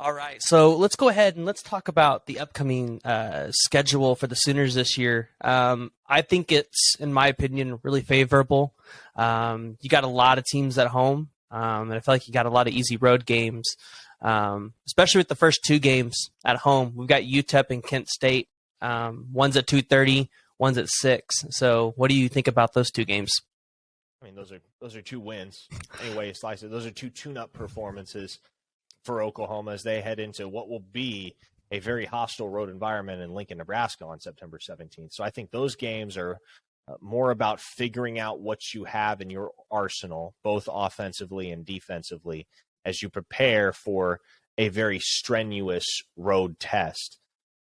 All right, so let's go ahead and let's talk about the upcoming schedule for the Sooners this year. I think it's, in my opinion, really favorable. You got a lot of teams at home, and I feel like you got a lot of easy road games, especially with the first two games at home. We've got UTEP and Kent State. One's at 2:30, one's at 6. So what do you think about those two games? I mean, those are two wins. Anyway, you slice it. Those are two tune-up performances for Oklahoma as they head into what will be a very hostile road environment in Lincoln, Nebraska on September 17th. So I think those games are more about figuring out what you have in your arsenal, both offensively and defensively, as you prepare for a very strenuous road test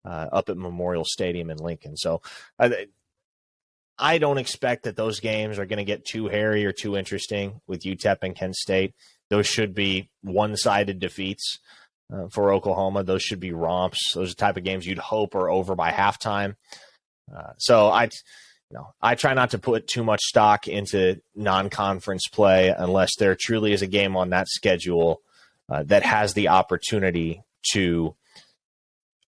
up at Memorial Stadium in Lincoln. So I don't expect that those games are going to get too hairy or too interesting with UTEP and Kent State. Those should be one-sided defeats for Oklahoma. Those should be romps. Those are the type of games you'd hope are over by halftime. So I try not to put too much stock into non-conference play unless there truly is a game on that schedule that has the opportunity to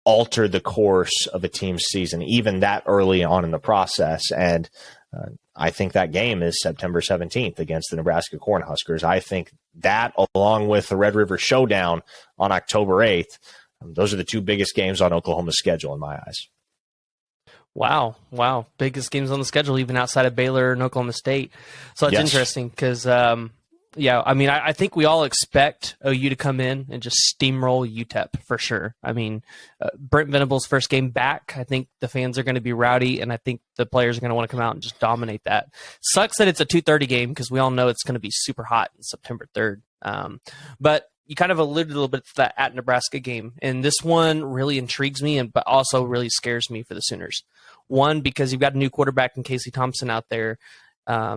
alter the course of a team's season, even that early on in the process. And I think that game is September 17th against the Nebraska Cornhuskers. I think that, along with the Red River Showdown on October 8th, those are the two biggest games on Oklahoma's schedule in my eyes. Wow. Biggest games on the schedule, even outside of Baylor and Oklahoma State. So it's interesting because, I think we all expect OU to come in and just steamroll UTEP for sure. I mean, Brent Venables' first game back, I think the fans are going to be rowdy, and I think the players are going to want to come out and just dominate that. Sucks that it's a 2:30 game because we all know it's going to be super hot on September 3rd. But you kind of alluded a little bit to that at Nebraska game, and this one really intrigues me, but also really scares me for the Sooners. One, because you've got a new quarterback in Casey Thompson out there.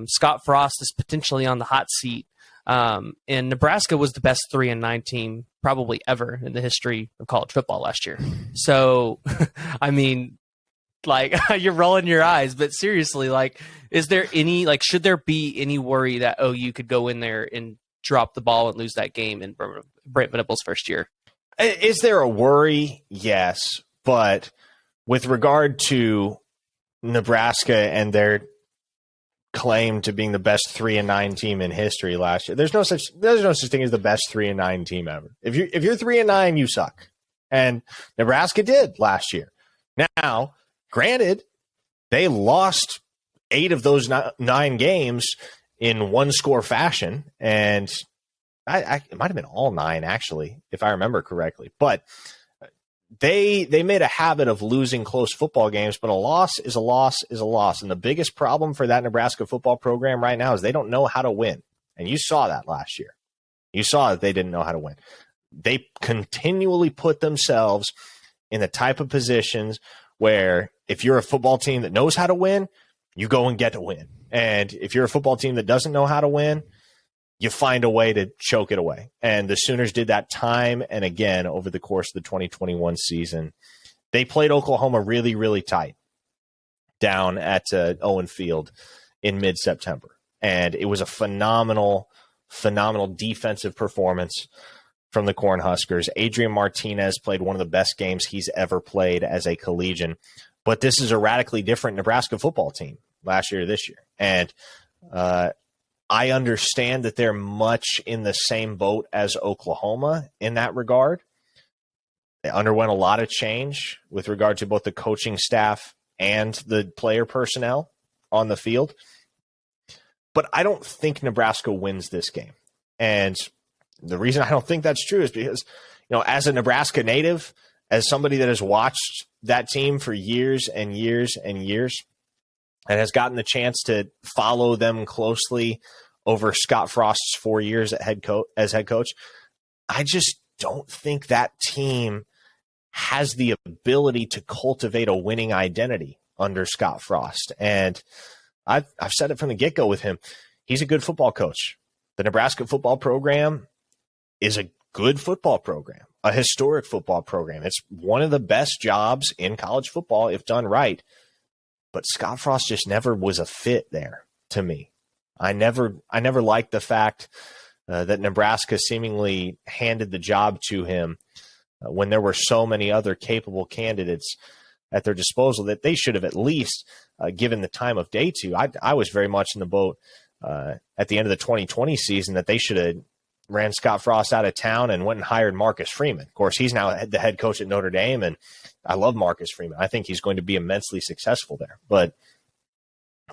Scott Frost is potentially on the hot seat. And Nebraska was the best 3-9 team probably ever in the history of college football last year. So, I mean, like, you're rolling your eyes, but seriously, like, is there any, like, should there be any worry that OU could go in there and drop the ball and lose that game in Brent Venables' first year? Is there a worry? Yes. But with regard to Nebraska and their claim to being the best 3-9 team in history last year, there's no such thing as the best 3-9 team ever. If you're 3-9, you suck, and Nebraska did last year. Now, granted, they lost 8 of those 9 games in one-score fashion, and it might have been all 9 actually, if I remember correctly, but They made a habit of losing close football games, but a loss is a loss is a loss. And the biggest problem for that Nebraska football program right now is they don't know how to win. And you saw that last year. You saw that they didn't know how to win. They continually put themselves in the type of positions where if you're a football team that knows how to win, you go and get a win. And if you're a football team that doesn't know how to win, you find a way to choke it away. And the Sooners did that time and again over the course of the 2021 season. They played Oklahoma really, really tight down at Owen Field in mid-September. And it was a phenomenal defensive performance from the Cornhuskers. Adrian Martinez played one of the best games he's ever played as a collegian. But this is a radically different Nebraska football team last year to this year. And I understand that they're much in the same boat as Oklahoma in that regard. They underwent a lot of change with regard to both the coaching staff and the player personnel on the field. But I don't think Nebraska wins this game. And the reason I don't think that's true is because, as a Nebraska native, as somebody that has watched that team for years and years and years, and has gotten the chance to follow them closely over Scott Frost's 4 years as head coach, I just don't think that team has the ability to cultivate a winning identity under Scott Frost. And I've said it from the get-go with him. He's a good football coach. The Nebraska football program is a good football program, a historic football program. It's one of the best jobs in college football if done right. But Scott Frost just never was a fit there to me. I never liked the fact that Nebraska seemingly handed the job to him when there were so many other capable candidates at their disposal that they should have at least given the time of day to. I was very much in the boat at the end of the 2020 season that they should have ran Scott Frost out of town and went and hired Marcus Freeman. Of course, he's now the head coach at Notre Dame, and I love Marcus Freeman. I think he's going to be immensely successful there. But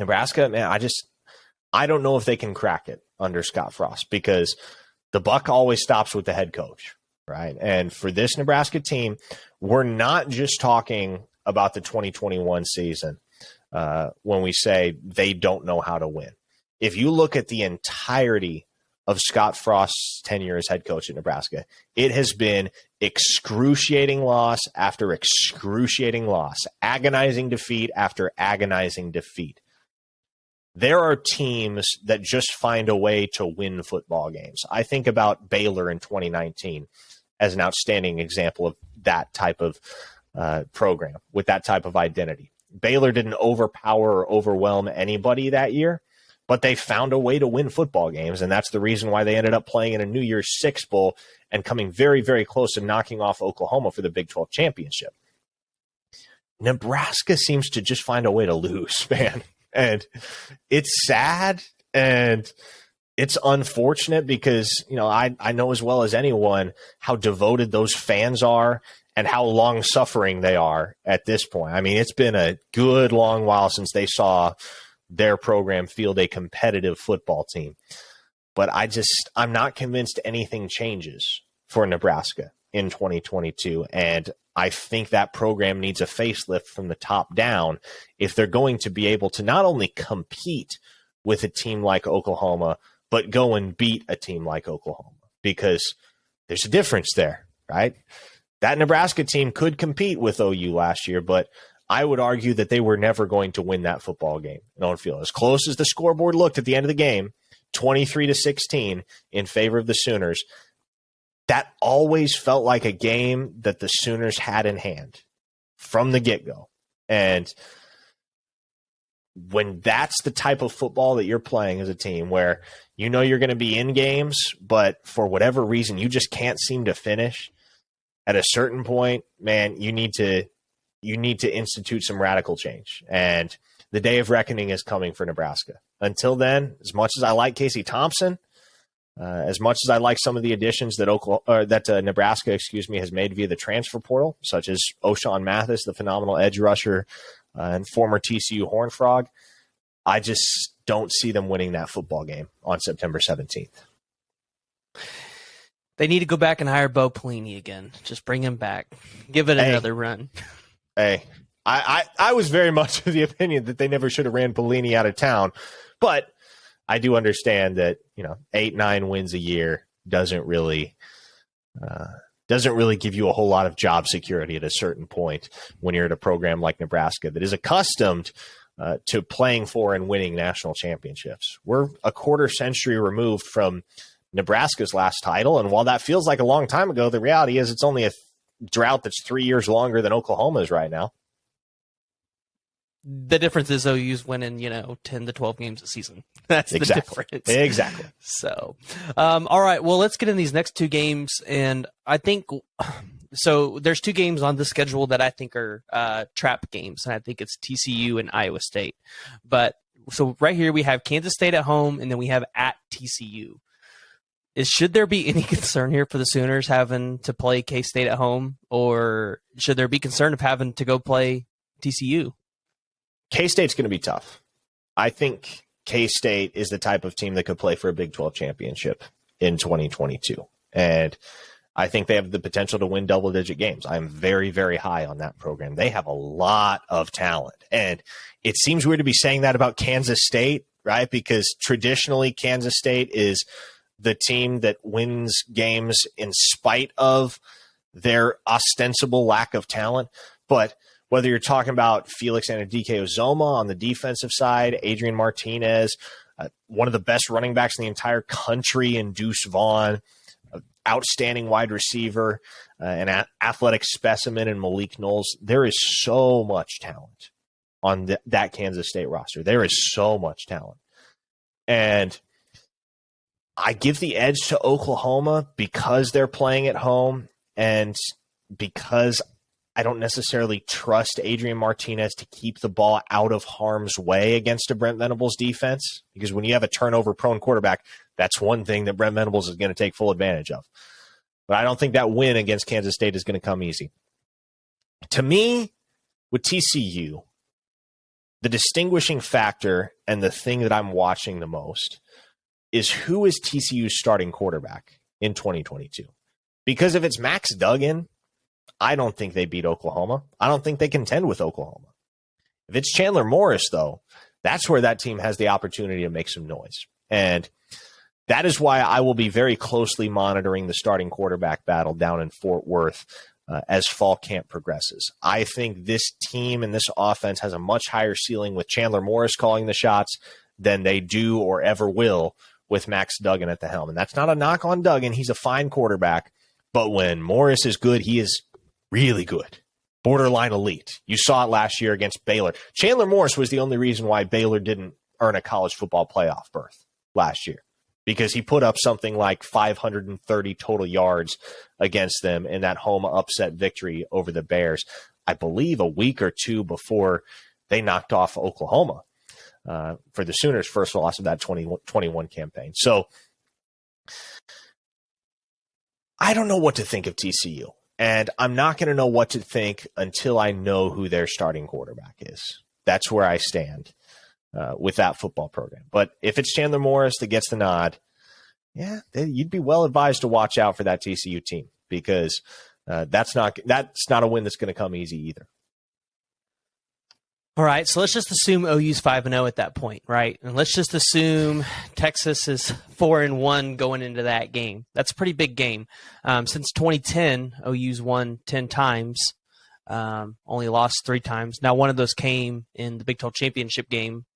Nebraska, man, I don't know if they can crack it under Scott Frost, because the buck always stops with the head coach, right? And for this Nebraska team, we're not just talking about the 2021 season when we say they don't know how to win. If you look at the entirety of Scott Frost's tenure as head coach at Nebraska, it has been excruciating loss after excruciating loss, agonizing defeat after agonizing defeat. There are teams that just find a way to win football games. I think about Baylor in 2019 as an outstanding example of that type of program with that type of identity. Baylor didn't overpower or overwhelm anybody that year, but they found a way to win football games, and that's the reason why they ended up playing in a New Year's Six Bowl and coming very, very close to knocking off Oklahoma for the Big 12 championship. Nebraska seems to just find a way to lose, man. And it's sad, and it's unfortunate because, I know as well as anyone how devoted those fans are and how long-suffering they are at this point. I mean, it's been a good long while since they saw their program field a competitive football team. But I'm not convinced anything changes for Nebraska in 2022. And I think that program needs a facelift from the top down if they're going to be able to not only compete with a team like Oklahoma, but go and beat a team like Oklahoma, because there's a difference there, right? That Nebraska team could compete with OU last year, but I would argue that they were never going to win that football game. I don't feel as close as the scoreboard looked at the end of the game, 23-16 in favor of the Sooners. That always felt like a game that the Sooners had in hand from the get-go. And when that's the type of football that you're playing as a team, where you're going to be in games, but for whatever reason you just can't seem to finish, at a certain point, man, you need to institute some radical change. And the day of reckoning is coming for Nebraska. Until then, as much as I like Casey Thompson, as much as I like some of the additions that Nebraska, has made via the transfer portal, such as O'Shawn Mathis, the phenomenal edge rusher, and former TCU Horned Frog, I just don't see them winning that football game on September 17th. They need to go back and hire Bo Pelini again. Just bring him back. Give it another run. Hey, I was very much of the opinion that they never should have ran Pelini out of town, but I do understand that 8-9 wins a year doesn't really give you a whole lot of job security at a certain point when you're at a program like Nebraska that is accustomed to playing for and winning national championships. We're a quarter century removed from Nebraska's last title, and while that feels like a long time ago, the reality is it's only a drought that's 3 years longer than Oklahoma's right now. The difference is OU's winning, 10 to 12 games a season. That's the difference. Exactly. So, all right. Well, let's get in these next two games. And I think, so there's two games on the schedule that I think are trap games. And I think it's TCU and Iowa State. But so right here we have Kansas State at home, and then we have at TCU. Should there be any concern here for the Sooners having to play K-State at home, or should there be concern of having to go play TCU? K-State's going to be tough. I think K-State is the type of team that could play for a Big 12 championship in 2022. And I think they have the potential to win double-digit games. I'm very, very high on that program. They have a lot of talent. And it seems weird to be saying that about Kansas State, right? Because traditionally Kansas State is the team that wins games in spite of their ostensible lack of talent. But whether you're talking about Felix Anudike-Uzomah on the defensive side, Adrian Martinez, one of the best running backs in the entire country in Deuce Vaughn, outstanding wide receiver, an athletic specimen in Malik Knowles, there is so much talent on that Kansas State roster. There is so much talent. And I give the edge to Oklahoma because they're playing at home, and because I don't necessarily trust Adrian Martinez to keep the ball out of harm's way against a Brent Venables defense, because when you have a turnover-prone quarterback, that's one thing that Brent Venables is going to take full advantage of. But I don't think that win against Kansas State is going to come easy. To me, with TCU, the distinguishing factor and the thing that I'm watching the most is who is TCU's starting quarterback in 2022. Because if it's Max Duggan, I don't think they beat Oklahoma. I don't think they contend with Oklahoma. If it's Chandler Morris, though, that's where that team has the opportunity to make some noise. And that is why I will be very closely monitoring the starting quarterback battle down in Fort Worth as fall camp progresses. I think this team and this offense has a much higher ceiling with Chandler Morris calling the shots than they do or ever will with Max Duggan at the helm. And that's not a knock on Duggan. He's a fine quarterback. But when Morris is good, he is really good. Borderline elite. You saw it last year against Baylor. Chandler Morris was the only reason why Baylor didn't earn a college football playoff berth last year, because he put up something like 530 total yards against them in that home upset victory over the Bears, I believe a week or two before they knocked off Oklahoma for the Sooners' first loss of that 2021 campaign. So I don't know what to think of TCU, and I'm not going to know what to think until I know who their starting quarterback is. That's where I stand with that football program. But if it's Chandler Morris that gets the nod, yeah, you'd be well advised to watch out for that TCU team, because that's not a win that's going to come easy either. All right, so let's just assume OU's 5-0 at that point, right? And let's just assume Texas is 4-1 going into that game. That's a pretty big game. Since 2010, OU's won 10 times, only lost 3 times. Now, one of those came in the Big 12 championship game.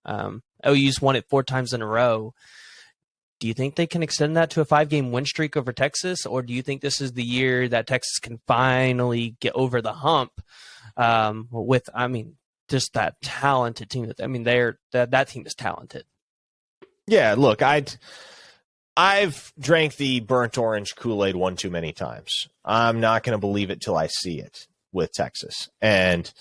OU's won it 4 times in a row. Do you think they can extend that to a 5-game win streak over Texas, or do you think this is the year that Texas can finally get over the hump with, just that talented team? That team is talented. Yeah, look, I've drank the burnt orange Kool-Aid one too many times. I'm not going to believe it till I see it with Texas. And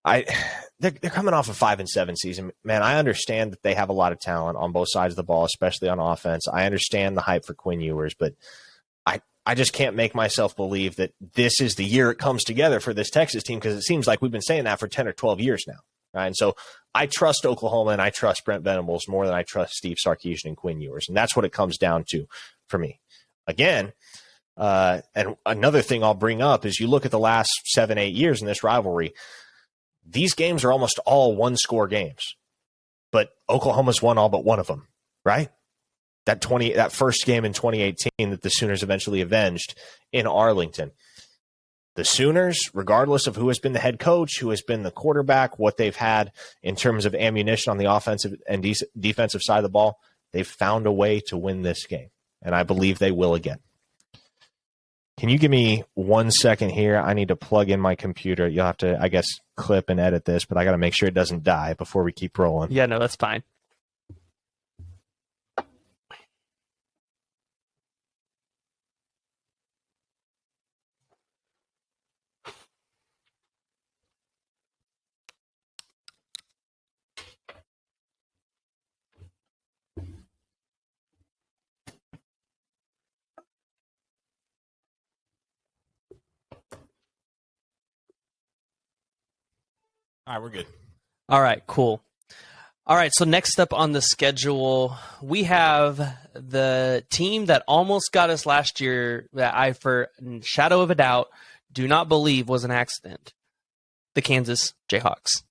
they're coming off a 5-7 season. Man, I understand that they have a lot of talent on both sides of the ball, especially on offense. I understand the hype for Quinn Ewers, but I just can't make myself believe that this is the year it comes together for this Texas team, because it seems like we've been saying that for 10 or 12 years now. Right? And so I trust Oklahoma and I trust Brent Venables more than I trust Steve Sarkisian and Quinn Ewers. And that's what it comes down to for me. Again, and another thing I'll bring up is you look at the last 7-8 years in this rivalry, these games are almost all one-score games. But Oklahoma's won all but one of them, right? That first game in 2018 that the Sooners eventually avenged in Arlington. The Sooners, regardless of who has been the head coach, who has been the quarterback, what they've had in terms of ammunition on the offensive and defensive side of the ball, they've found a way to win this game. And I believe they will again. Can you give me 1 second here? I need to plug in my computer. You'll have to, I guess, clip and edit this, but I got to make sure it doesn't die before we keep rolling. Yeah, no, that's fine. All right, we're good. All right, cool. All right, so next up on the schedule, we have the team that almost got us last year that I, for shadow of a doubt, do not believe was an accident. The Kansas Jayhawks.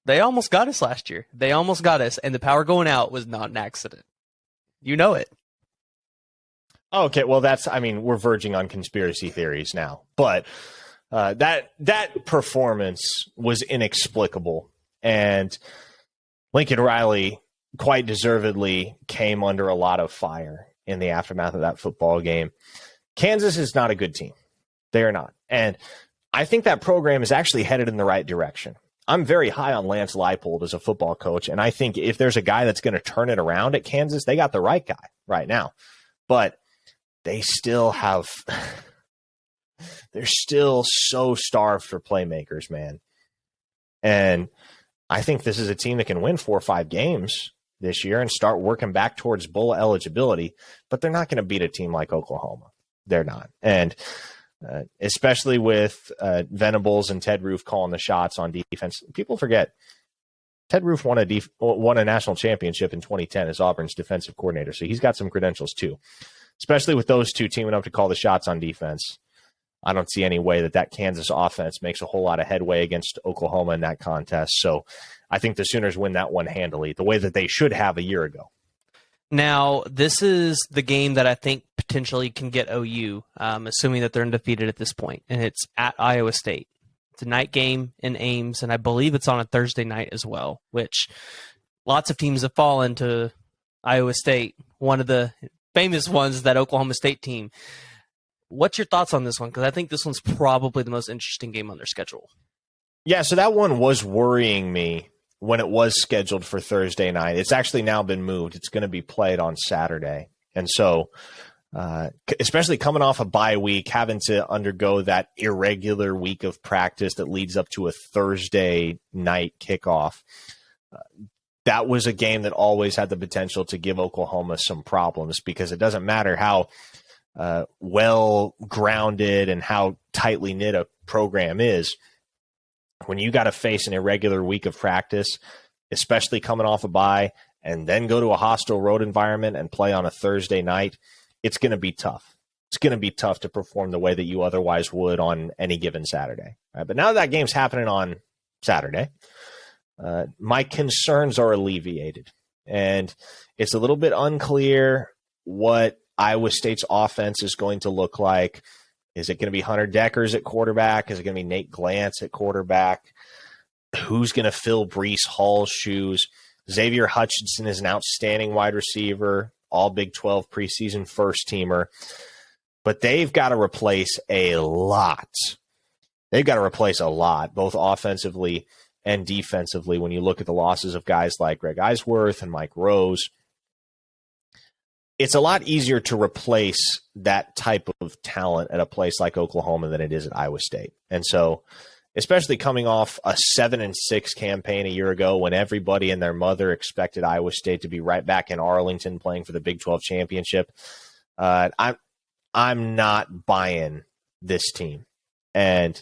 They almost got us last year. They almost got us, and the power going out was not an accident. You know it. Okay, well, we're verging on conspiracy theories now, but that performance was inexplicable, and Lincoln Riley quite deservedly came under a lot of fire in the aftermath of that football game. Kansas is not a good team. They are not. And I think that program is actually headed in the right direction. I'm very high on Lance Leipold as a football coach, and I think if there's a guy that's going to turn it around at Kansas, they got the right guy right now. But they still have – they're still so starved for playmakers, man. And I think this is a team that can win 4 or 5 games this year and start working back towards bowl eligibility, but they're not going to beat a team like Oklahoma. They're not. And especially with Venables and Ted Roof calling the shots on defense. People forget Ted Roof won a national championship in 2010 as Auburn's defensive coordinator, so he's got some credentials too. Especially with those two teaming up to call the shots on defense, I don't see any way that Kansas offense makes a whole lot of headway against Oklahoma in that contest. So I think the Sooners win that one handily, the way that they should have a year ago. Now, this is the game that I think potentially can get OU, assuming that they're undefeated at this point, and it's at Iowa State. It's a night game in Ames, and I believe it's on a Thursday night as well, which lots of teams have fallen to Iowa State, one of the famous ones, that Oklahoma State team. What's your thoughts on this one? Because I think this one's probably the most interesting game on their schedule. Yeah, so that one was worrying me when it was scheduled for Thursday night. It's actually now been moved. It's going to be played on Saturday. And so, especially coming off a bye week, having to undergo that irregular week of practice that leads up to a Thursday night kickoff, that was a game that always had the potential to give Oklahoma some problems, because it doesn't matter how well-grounded and how tightly knit a program is. When you got to face an irregular week of practice, especially coming off a bye, and then go to a hostile road environment and play on a Thursday night, it's going to be tough. It's going to be tough to perform the way that you otherwise would on any given Saturday. Right? But now that game's happening on Saturday, my concerns are alleviated. And it's a little bit unclear what Iowa State's offense is going to look like. Is it going to be Hunter Deckers at quarterback? Is it going to be Nate Glantz at quarterback? Who's going to fill Breece Hall's shoes? Xavier Hutchinson is an outstanding wide receiver, all Big 12 preseason first-teamer. But they've got to replace a lot. They've got to replace a lot, both offensively and defensively, when you look at the losses of guys like Greg Eisworth and Mike Rose. It's a lot easier to replace that type of talent at a place like Oklahoma than it is at Iowa State. And so, especially coming off a 7-6 campaign a year ago, when everybody and their mother expected Iowa State to be right back in Arlington playing for the Big 12 championship, I'm not buying this team. And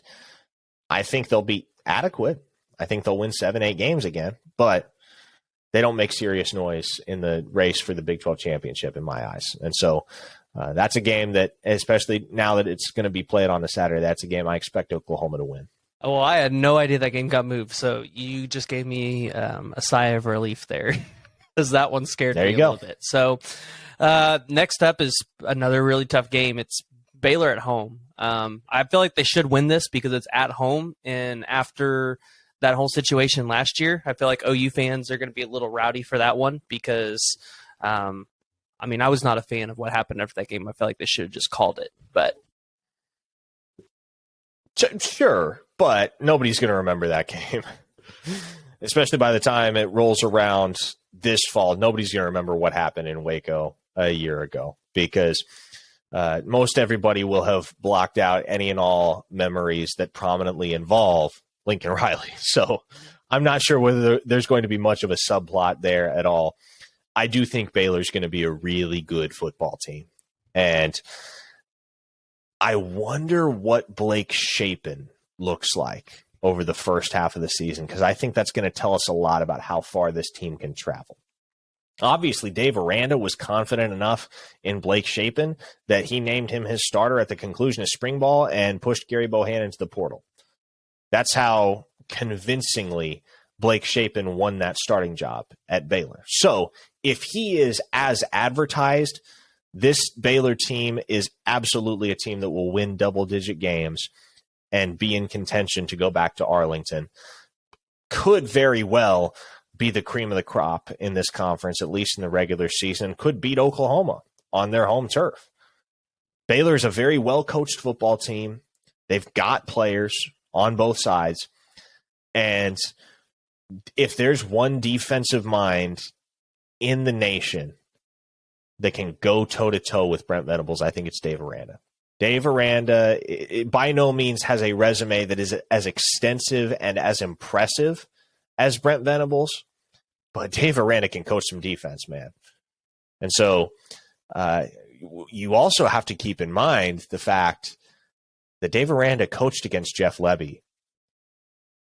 I think they'll be adequate. I think they'll win 7-8 games again, but they don't make serious noise in the race for the Big 12 championship in my eyes. And so that's a game that, especially now that it's going to be played on a Saturday, that's a game I expect Oklahoma to win. Well, I had no idea that game got moved, so you just gave me a sigh of relief there, because that one scared me a little bit. So next up is another really tough game. It's Baylor at home. I feel like they should win this because it's at home, and after that whole situation last year, I feel like OU fans are going to be a little rowdy for that one, because, I was not a fan of what happened after that game. I feel like they should have just called it, but. Sure, but nobody's going to remember that game, especially by the time it rolls around this fall. Nobody's going to remember what happened in Waco a year ago, because most everybody will have blocked out any and all memories that prominently involve Lincoln Riley. So I'm not sure whether there's going to be much of a subplot there at all. I do think Baylor's going to be a really good football team. And I wonder what Blake Shapen looks like over the first half of the season, because I think that's going to tell us a lot about how far this team can travel. Obviously, Dave Aranda was confident enough in Blake Shapen that he named him his starter at the conclusion of spring ball and pushed Gary Bohannon into the portal. That's how convincingly Blake Shapen won that starting job at Baylor. So if he is as advertised, this Baylor team is absolutely a team that will win double-digit games and be in contention to go back to Arlington. Could very well be the cream of the crop in this conference, at least in the regular season. Could beat Oklahoma on their home turf. Baylor's a very well-coached football team. They've got players on both sides. And if there's one defensive mind in the nation that can go toe-to-toe with Brent Venables, I think it's Dave Aranda. Dave Aranda by no means has a resume that is as extensive and as impressive as Brent Venables, but Dave Aranda can coach some defense, man. And so you also have to keep in mind the fact that Dave Aranda coached against Jeff Lebby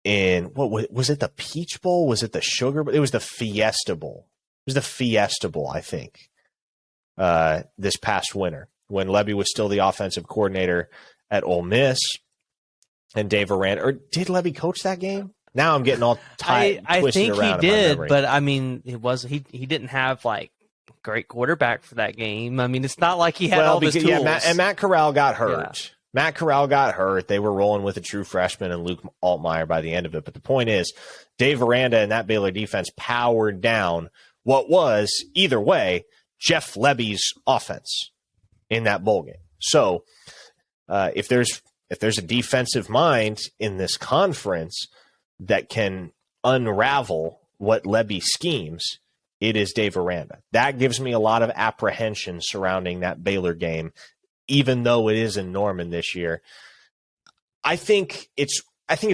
in, what was it, the Peach Bowl? Was it the Sugar Bowl? It was the Fiesta Bowl. It was the Fiesta Bowl, I think, this past winter when Lebby was still the offensive coordinator at Ole Miss. And Dave Aranda, or did Lebby coach that game? Now I'm getting all twisted around. I think he did, but I mean, he didn't have like great quarterback for that game. I mean, it's not like he had all these tools. Yeah, and Matt Corral got hurt. Yeah. Matt Corral got hurt. They were rolling with a true freshman and Luke Altmaier by the end of it. But the point is, Dave Aranda and that Baylor defense powered down what was, either way, Jeff Lebby's offense in that bowl game. So if there's a defensive mind in this conference that can unravel what Lebby schemes, it is Dave Aranda. That gives me a lot of apprehension surrounding that Baylor game, even though it is in Norman this year. I think it's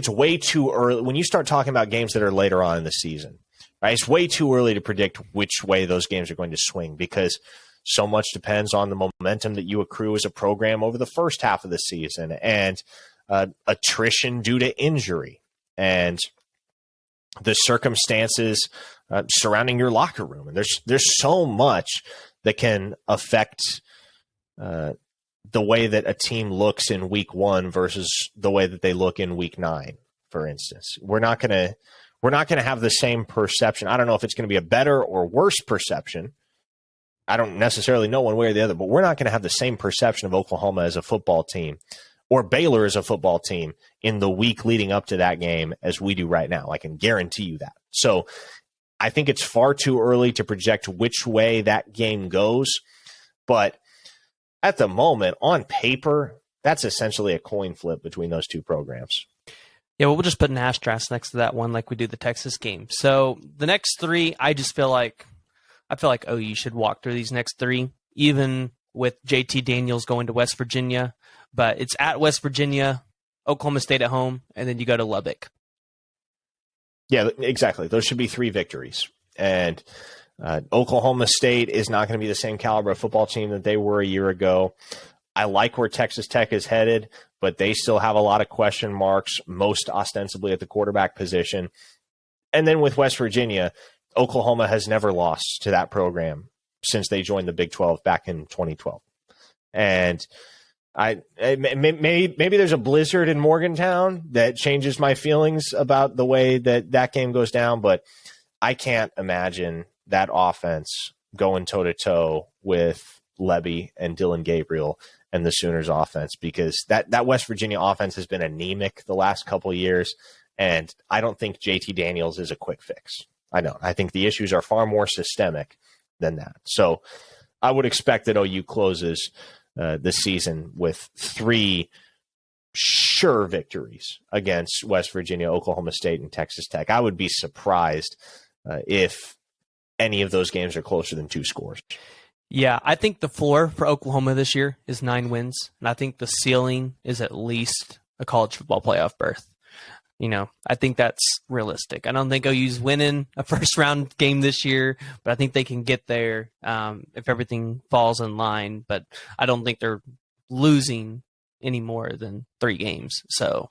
way too early when you start talking about games that are later on in the season. Right? It's way too early to predict which way those games are going to swing because so much depends on the momentum that you accrue as a program over the first half of the season and attrition due to injury and the circumstances surrounding your locker room. And there's so much that can affect the way that a team looks in week 1 versus the way that they look in week 9, for instance. We're not going to have the same perception. I don't know if it's going to be a better or worse perception. I don't necessarily know one way or the other, but we're not going to have the same perception of Oklahoma as a football team or Baylor as a football team in the week leading up to that game as we do right now. I can guarantee you that. So I think it's far too early to project which way that game goes. But at the moment, on paper, that's essentially a coin flip between those two programs. Yeah, well, we'll just put an asterisk next to that one like we do the Texas game. So the next 3, I feel like OU should walk through these next 3, even with JT Daniels going to West Virginia. But it's at West Virginia, Oklahoma State at home, and then you go to Lubbock. Yeah, exactly. Those should be 3 victories. And Oklahoma State is not going to be the same caliber of football team that they were a year ago. I like where Texas Tech is headed, but they still have a lot of question marks, most ostensibly at the quarterback position. And then with West Virginia, Oklahoma has never lost to that program since they joined the Big 12 back in 2012. And maybe there's a blizzard in Morgantown that changes my feelings about the way that game goes down, but I can't imagine that offense going toe-to-toe with Lebby and Dylan Gabriel and the Sooners offense, because that West Virginia offense has been anemic the last couple of years, and I don't think JT Daniels is a quick fix. I don't. I think the issues are far more systemic than that. So I would expect that OU closes the season with 3 sure victories against West Virginia, Oklahoma State, and Texas Tech. I would be surprised if any of those games are closer than 2 scores. Yeah, I think the floor for Oklahoma this year is 9 wins, and I think the ceiling is at least a college football playoff berth. You know, I think that's realistic. I don't think OU's winning a first-round game this year, but I think they can get there if everything falls in line. But I don't think they're losing any more than 3 games. So